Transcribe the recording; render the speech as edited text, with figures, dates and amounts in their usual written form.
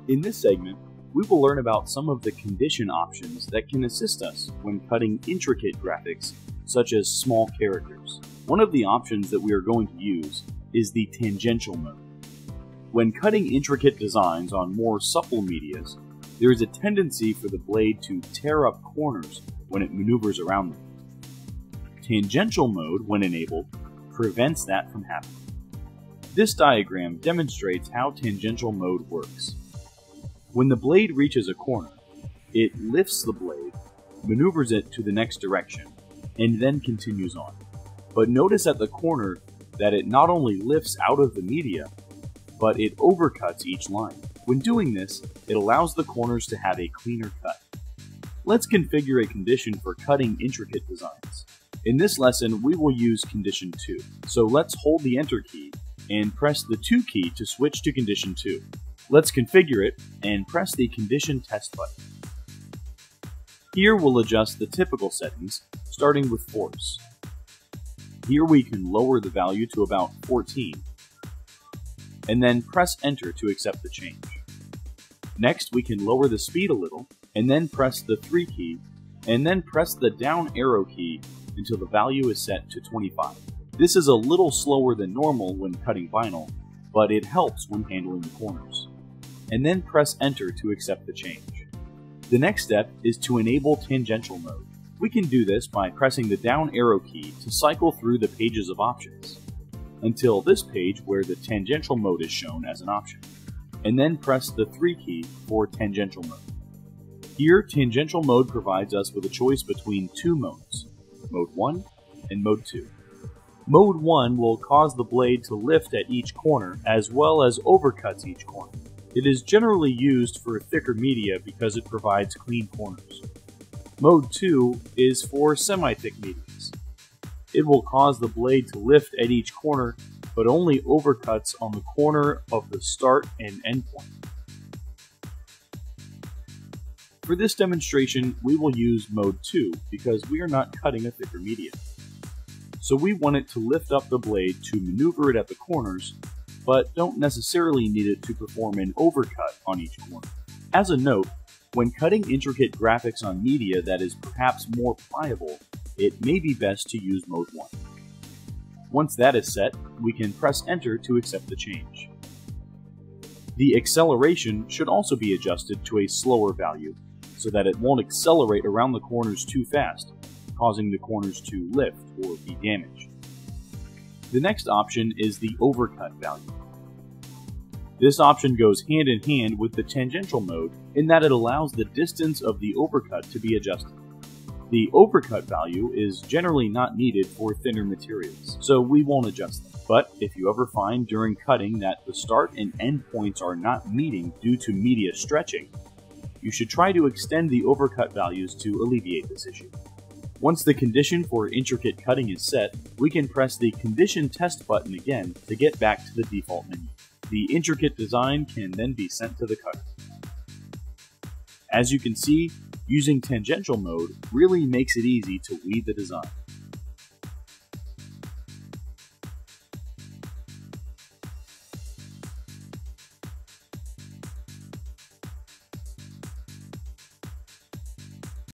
In this segment, we will learn about some of the condition options that can assist us when cutting intricate graphics such as small characters. One of the options that we are going to use is the tangential mode. When cutting intricate designs on more supple medias, there is a tendency for the blade to tear up corners when it maneuvers around them. Tangential mode, when enabled, prevents that from happening. This diagram demonstrates how tangential mode works. When the blade reaches a corner, it lifts the blade, maneuvers it to the next direction, and then continues on. But notice at the corner that it not only lifts out of the media, but it overcuts each line. When doing this, it allows the corners to have a cleaner cut. Let's configure a condition for cutting intricate designs. In this lesson, we will use condition 2. So let's hold the Enter key and press the 2 key to switch to condition 2. Let's configure it and press the condition test button. Here we'll adjust the typical settings, starting with force. Here we can lower the value to about 14, and then press Enter to accept the change. Next, we can lower the speed a little, and then press the 3 key, and then press the down arrow key until the value is set to 25. This is a little slower than normal when cutting vinyl, but it helps when handling the corners. And then press Enter to accept the change. The next step is to enable tangential mode. We can do this by pressing the down arrow key to cycle through the pages of options, until this page where the tangential mode is shown as an option, and then press the 3 key for tangential mode. Here, tangential mode provides us with a choice between two modes, Mode 1 and Mode 2. Mode 1 will cause the blade to lift at each corner as well as overcuts each corner. It is generally used for thicker media because it provides clean corners. Mode 2 is for semi-thick medias. It will cause the blade to lift at each corner, but only overcuts on the corner of the start and end point. For this demonstration, we will use Mode 2 because we are not cutting a thicker media. So we want it to lift up the blade to maneuver it at the corners, but don't necessarily need it to perform an overcut on each corner. As a note, when cutting intricate graphics on media that is perhaps more pliable, it may be best to use Mode 1. Once that is set, we can press Enter to accept the change. The acceleration should also be adjusted to a slower value, so that it won't accelerate around the corners too fast, causing the corners to lift or be damaged. The next option is the overcut value. This option goes hand in hand with the tangential mode in that it allows the distance of the overcut to be adjusted. The overcut value is generally not needed for thinner materials, so we won't adjust them. But if you ever find during cutting that the start and end points are not meeting due to media stretching, you should try to extend the overcut values to alleviate this issue. Once the condition for intricate cutting is set, we can press the condition test button again to get back to the default menu. The intricate design can then be sent to the cutter. As you can see, using tangential mode really makes it easy to weed the design.